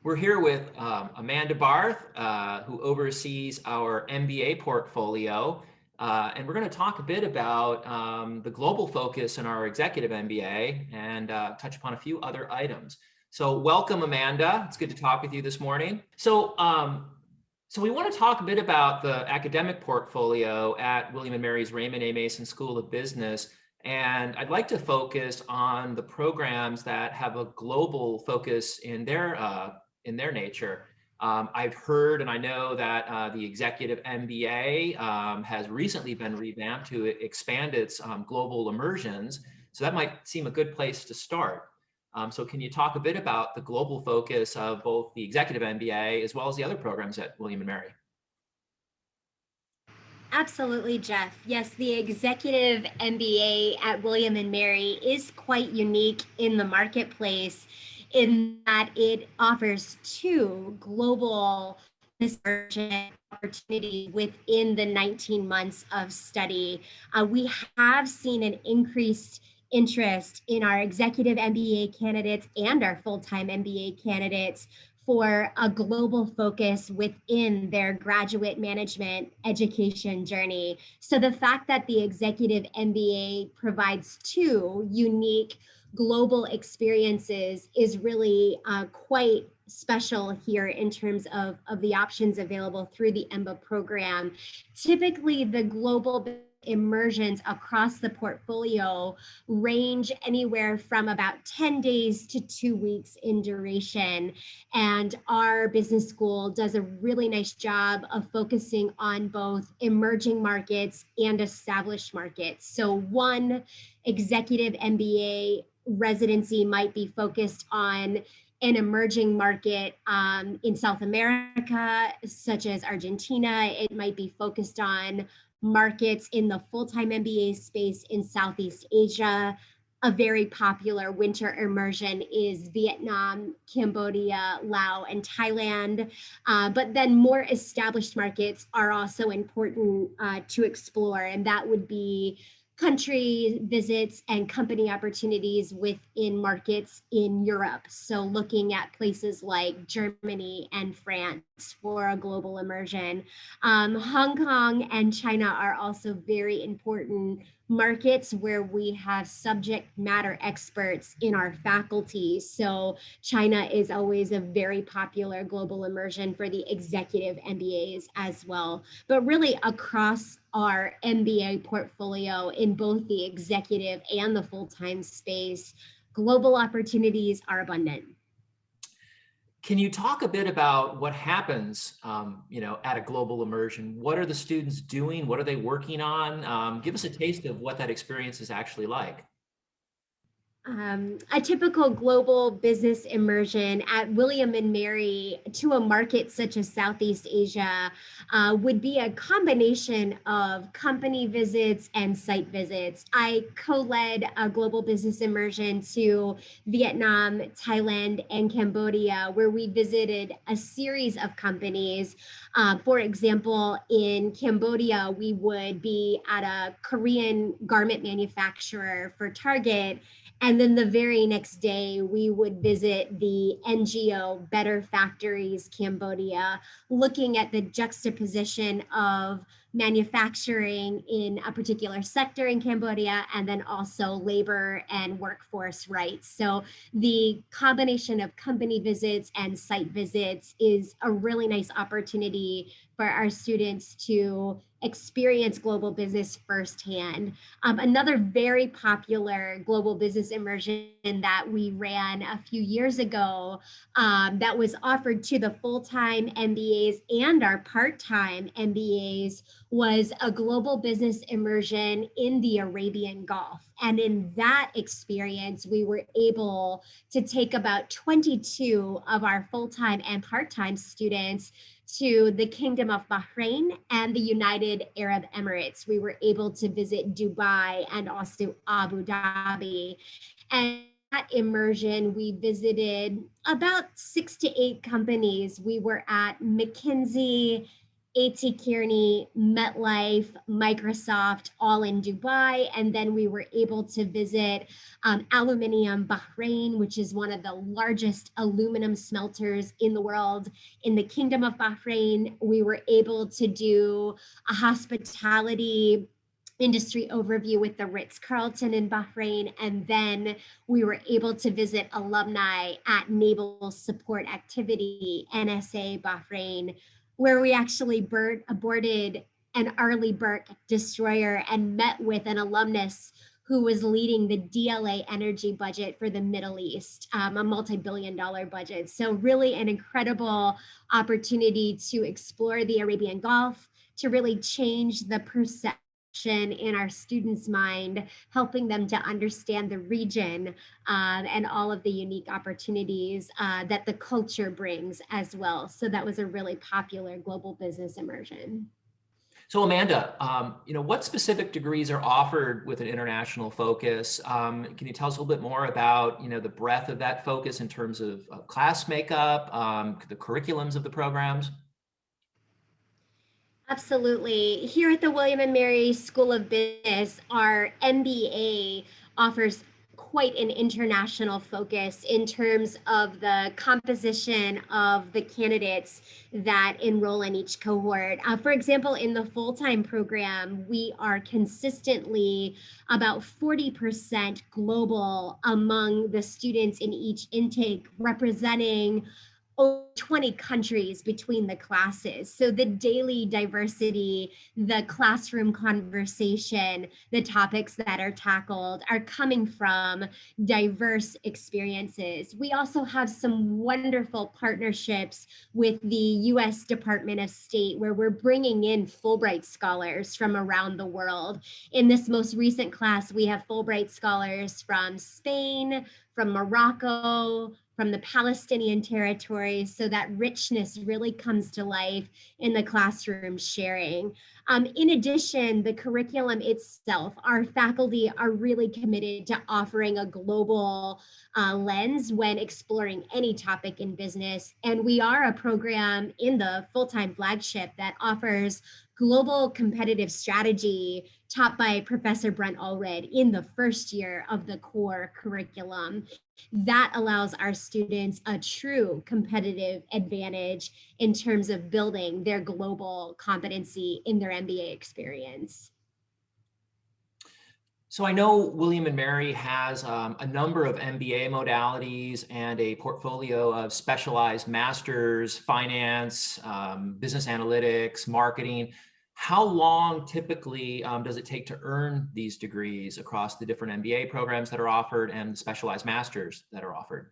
We're here with Amanda Barth, who oversees our MBA portfolio. And we're going to talk a bit about the global focus in our executive MBA and touch upon a few other items. So welcome, Amanda. It's good to talk with you this morning. So we want to talk a bit about the academic portfolio at William & Mary's Raymond A. Mason School of Business. And I'd like to focus on the programs that have a global focus in their nature. I've heard and I know that the Executive MBA has recently been revamped to expand its global immersions. So that might seem a good place to start. So can you talk a bit about the global focus of both the Executive MBA as well as the other programs at William & Mary? Absolutely, Jeff. Yes, the executive MBA at William and Mary is quite unique in the marketplace in that it offers two global opportunity within the 19 months of study. We have seen an increased interest in our executive MBA candidates and our full-time MBA candidates for a global focus within their graduate management education journey. So the fact that the executive MBA provides two unique global experiences is really quite special here in terms of the options available through the EMBA program. Typically, the global immersions across the portfolio range anywhere from about 10 days to 2 weeks in duration. And our business school does a really nice job of focusing on both emerging markets and established markets. So one executive MBA residency might be focused on an emerging market in South America, such as Argentina. It might be focused on markets in the full-time MBA space in Southeast Asia. A very popular winter immersion is Vietnam, Cambodia, Laos, and Thailand. But then more established markets are also important to explore, and that would be country visits and company opportunities within markets in Europe. So looking at places like Germany and France for a global immersion. Hong Kong and China are also very important markets where we have subject matter experts in our faculty. So China is always a very popular global immersion for the executive MBAs as well. But really across our MBA portfolio in both the executive and the full-time space, global opportunities are abundant. Can you talk a bit about what happens, at a global immersion? What are the students doing? What are they working on? Give us a taste of what that experience is actually like. A typical global business immersion at William and Mary to a market such as Southeast Asia would be a combination of company visits and site visits. I co-led a global business immersion to Vietnam, Thailand, and Cambodia, where we visited a series of companies. For example, in Cambodia, we would be at a Korean garment manufacturer for Target. And then the very next day, we would visit the NGO Better Factories Cambodia, looking at the juxtaposition of manufacturing in a particular sector in Cambodia, and then also labor and workforce rights. So the combination of company visits and site visits is a really nice opportunity for our students to experience global business firsthand. Another very popular global business immersion that we ran a few years ago that was offered to the full-time MBAs and our part-time MBAs was a global business immersion in the Arabian Gulf. And in that experience, we were able to take about 22 of our full-time and part-time students to the Kingdom of Bahrain and the United Arab Emirates. We were able to visit Dubai and also Abu Dhabi. And that immersion, we visited about 6 to 8 companies. We were at McKinsey, A.T. Kearney, MetLife, Microsoft, all in Dubai. And then we were able to visit Aluminium Bahrain, which is one of the largest aluminum smelters in the world in the Kingdom of Bahrain. We were able to do a hospitality industry overview with the Ritz-Carlton in Bahrain. And then we were able to visit alumni at Naval Support Activity, NSA Bahrain, where we actually aborted an Arleigh Burke destroyer and met with an alumnus who was leading the DLA energy budget for the Middle East, a multi-billion-dollar budget. So really an incredible opportunity to explore the Arabian Gulf, to really change the perception in our students' mind, helping them to understand the region and all of the unique opportunities that the culture brings as well. So that was a really popular global business immersion. So Amanda, what specific degrees are offered with an international focus? Can you tell us a little bit more about, the breadth of that focus in terms of class makeup, the curriculums of the programs? Absolutely. Here at the William and Mary School of Business, our MBA offers quite an international focus in terms of the composition of the candidates that enroll in each cohort. For example, in the full-time program, we are consistently about 40% global among the students in each intake, representing over 20 countries between the classes. So the daily diversity, the classroom conversation, the topics that are tackled are coming from diverse experiences. We also have some wonderful partnerships with the US Department of State, where we're bringing in Fulbright scholars from around the world. In this most recent class, we have Fulbright scholars from Spain, from Morocco, from the Palestinian territories, so that richness really comes to life in the classroom sharing. In addition, the curriculum itself, our faculty are really committed to offering a global lens when exploring any topic in business. And we are a program in the full-time flagship that offers global competitive strategy taught by Professor Brent Allred in the first year of the core curriculum. That allows our students a true competitive advantage in terms of building their global competency in their MBA experience. So I know William and Mary has a number of MBA modalities and a portfolio of specialized masters, finance, business analytics, marketing. How long typically does it take to earn these degrees across the different MBA programs that are offered and specialized masters that are offered?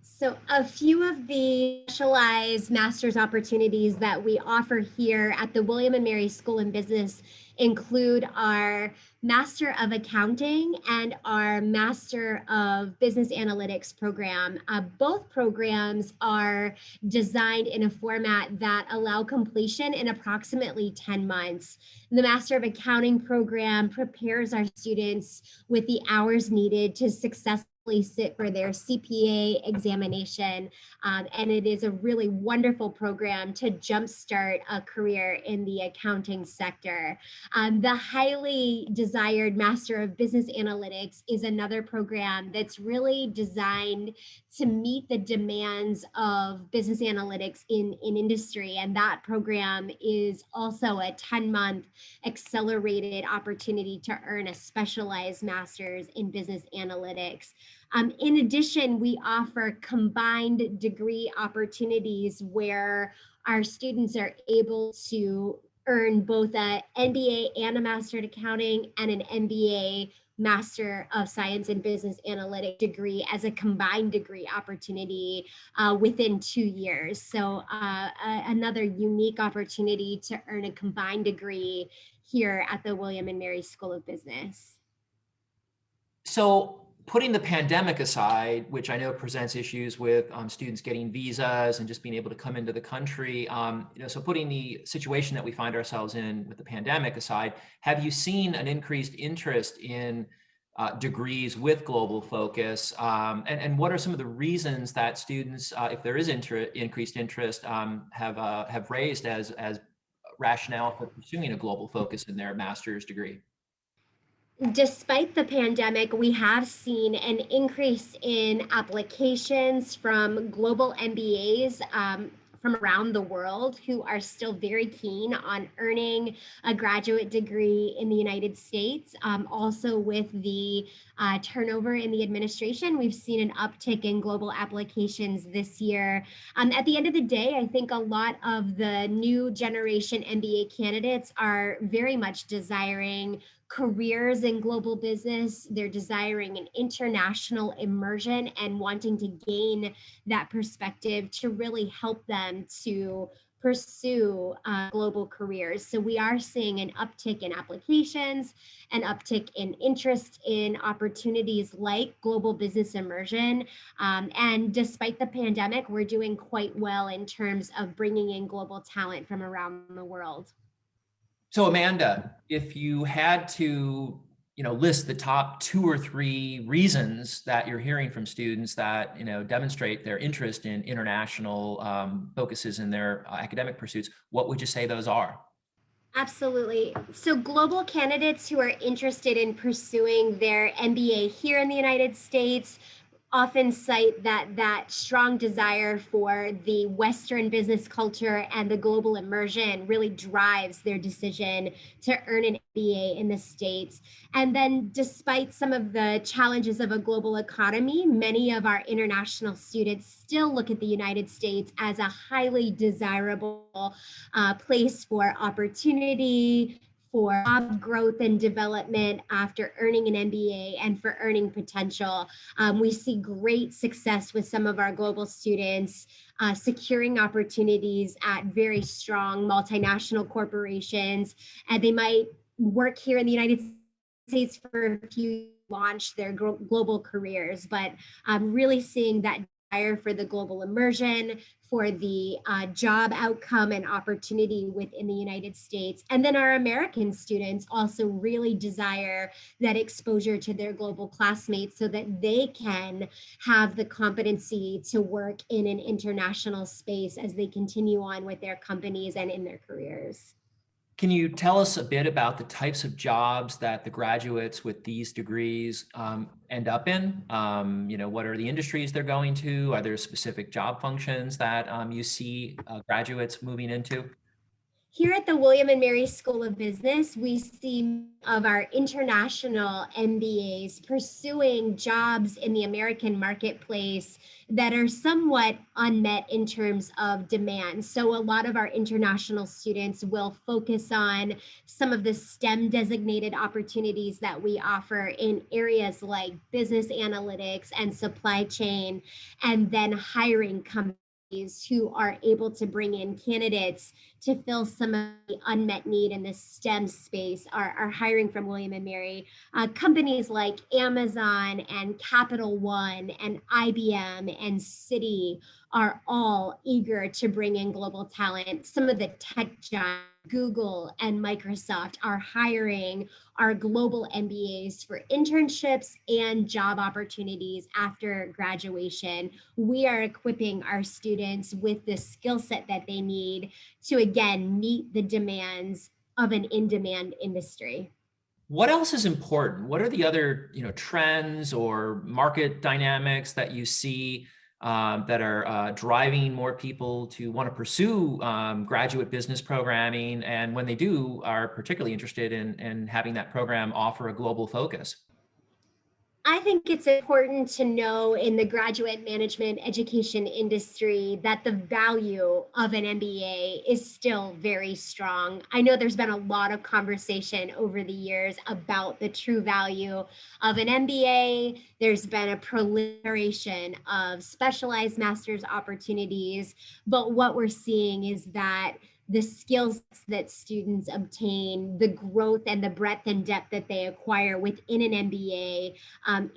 So a few of the specialized master's opportunities that we offer here at the William and Mary School in Business include our Master of Accounting and our Master of Business Analytics program. Both programs are designed in a format that allow completion in approximately 10 months. The Master of Accounting program prepares our students with the hours needed to successfully sit for their CPA examination. And it is a really wonderful program to jumpstart a career in the accounting sector. The highly desired Master of Business Analytics is another program that's really designed to meet the demands of business analytics in industry. And that program is also a 10-month accelerated opportunity to earn a specialized master's in business analytics. In addition, we offer combined degree opportunities where our students are able to earn both an MBA and a Master in Accounting and an MBA Master of Science and Business Analytics degree as a combined degree opportunity within 2 years. So another unique opportunity to earn a combined degree here at the William and Mary School of Business. So putting the pandemic aside, which I know presents issues with students getting visas and just being able to come into the country, so putting the situation that we find ourselves in with the pandemic aside, have you seen an increased interest in degrees with global focus? And what are some of the reasons that students, if there is increased interest, have raised as rationale for pursuing a global focus in their master's degree? Despite the pandemic, we have seen an increase in applications from global MBAs from around the world who are still very keen on earning a graduate degree in the United States. Also, with the turnover in the administration, we've seen an uptick in global applications this year. At the end of the day, I think a lot of the new generation MBA candidates are very much desiring careers in global business. They're desiring an international immersion and wanting to gain that perspective to really help them to pursue global careers. So we are seeing an uptick in applications, an uptick in interest in opportunities like global business immersion. And despite the pandemic, we're doing quite well in terms of bringing in global talent from around the world. So Amanda, if you had to, list the top 2 or 3 reasons that you're hearing from students that, demonstrate their interest in international focuses in their academic pursuits, what would you say those are? Absolutely. So, global candidates who are interested in pursuing their MBA here in the United States often cite that strong desire for the Western business culture and the global immersion really drives their decision to earn an MBA in the States. And then, despite some of the challenges of a global economy, many of our international students still look at the United States as a highly desirable place for opportunity, for job growth and development after earning an MBA and for earning potential. We see great success with some of our global students securing opportunities at very strong multinational corporations, and they might work here in the United States for a few launch their global careers, but really seeing that desire for the global immersion, for the job outcome and opportunity within the United States. And then our American students also really desire that exposure to their global classmates so that they can have the competency to work in an international space as they continue on with their companies and in their careers. Can you tell us a bit about the types of jobs that the graduates with these degrees end up in? What are the industries they're going to? Are there specific job functions that you see graduates moving into? Here at the William and Mary School of Business, we see of our international MBAs pursuing jobs in the American marketplace that are somewhat unmet in terms of demand. So, a lot of our international students will focus on some of the STEM designated opportunities that we offer in areas like business analytics and supply chain, and then hiring companies who are able to bring in candidates to fill some of the unmet need in the STEM space are hiring from William and Mary. Companies like Amazon and Capital One and IBM and Citi are all eager to bring in global talent. Some of the tech giants, Google and Microsoft, are hiring our global MBAs for internships and job opportunities after graduation. We are equipping our students with the skill set that they need to again meet the demands of an in-demand industry. What else is important? What are the other, trends or market dynamics that you see that are driving more people to want to pursue graduate business programming, and when they do, are particularly interested in having that program offer a global focus? I think it's important to know in the graduate management education industry that the value of an MBA is still very strong. I know there's been a lot of conversation over the years about the true value of an MBA. There's been a proliferation of specialized master's opportunities, but what we're seeing is that the skills that students obtain, the growth and the breadth and depth that they acquire within an MBA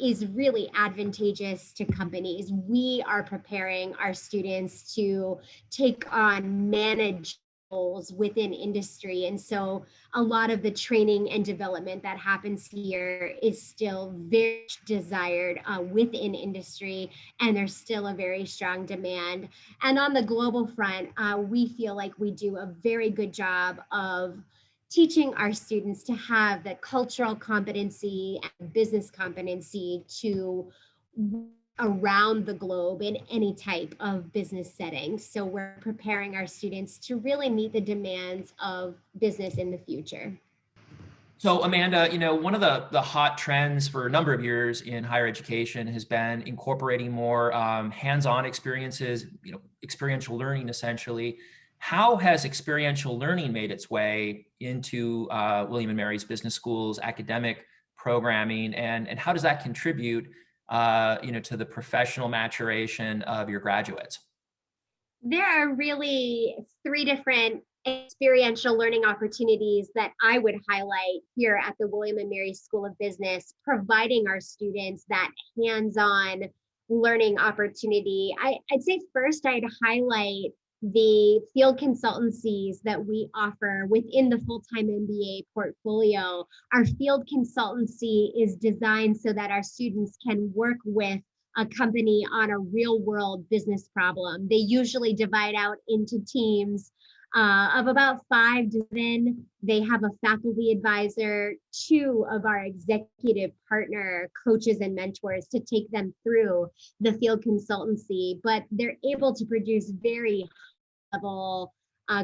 is really advantageous to companies. We are preparing our students to take on manage roles within industry. And so a lot of the training and development that happens here is still very desired within industry, and there's still a very strong demand. And on the global front, we feel like we do a very good job of teaching our students to have the cultural competency and business competency to around the globe in any type of business setting. So we're preparing our students to really meet the demands of business in the future. So Amanda, one of the hot trends for a number of years in higher education has been incorporating more hands-on experiences, experiential learning essentially. How has experiential learning made its way into William and Mary's Business School's academic programming, and how does that contribute, to the professional maturation of your graduates? There are really three different experiential learning opportunities that I would highlight here at the William and Mary School of Business, providing our students that hands-on learning opportunity. I'd say first I'd highlight the field consultancies that we offer within the full-time MBA portfolio. Our field consultancy is designed so that our students can work with a company on a real world business problem. They usually divide out into teams of about 5 to 7. They have a faculty advisor, 2 of our executive partner coaches and mentors to take them through the field consultancy, but they're able to produce very level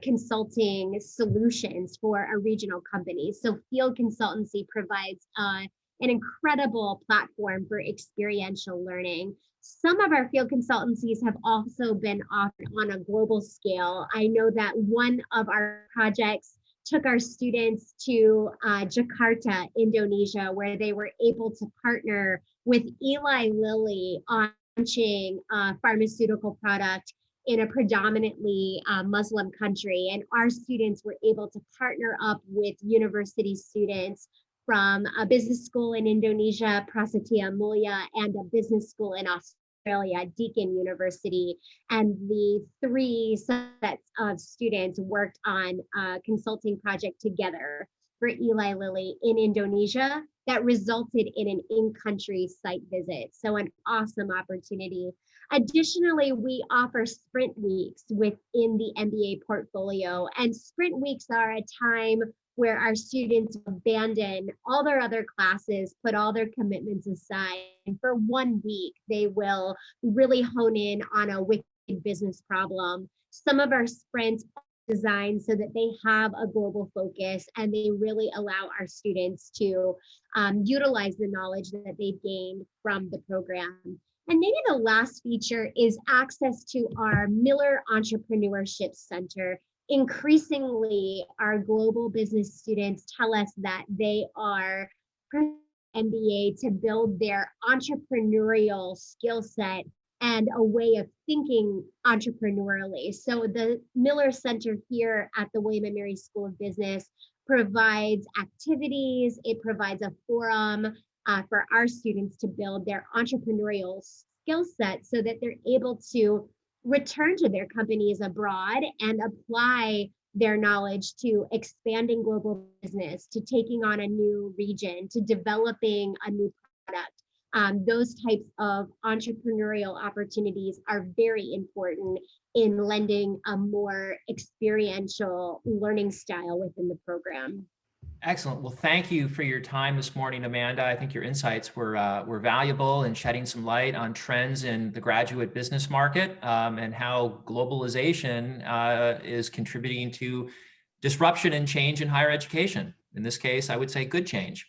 consulting solutions for a regional company. So field consultancy provides an incredible platform for experiential learning. Some of our field consultancies have also been offered on a global scale. I know that one of our projects took our students to Jakarta, Indonesia, where they were able to partner with Eli Lilly on launching a pharmaceutical product in a predominantly Muslim country. And our students were able to partner up with university students from a business school in Indonesia, Prasetya Mulia, and a business school in Australia, Deakin University. And the 3 sets of students worked on a consulting project together for Eli Lilly in Indonesia that resulted in an in-country site visit. So an awesome opportunity. Additionally, we offer sprint weeks within the MBA portfolio, and sprint weeks are a time where our students abandon all their other classes, put all their commitments aside, and for 1 week, they will really hone in on a wicked business problem. Some of our sprints are designed so that they have a global focus and they really allow our students to utilize the knowledge that they've gained from the program. And maybe the last feature is access to our Miller Entrepreneurship Center. Increasingly, our global business students tell us that they are MBA to build their entrepreneurial skill set and a way of thinking entrepreneurially. So the Miller Center here at the William and Mary School of Business provides activities, it provides a forum for our students to build their entrepreneurial skill set so that they're able to return to their companies abroad and apply their knowledge to expanding global business, to taking on a new region, to developing a new product. Those types of entrepreneurial opportunities are very important in lending a more experiential learning style within the program. Excellent. Well, thank you for your time this morning, Amanda. I think your insights were valuable in shedding some light on trends in the graduate business market and how globalization is contributing to disruption and change in higher education. In this case, I would say good change.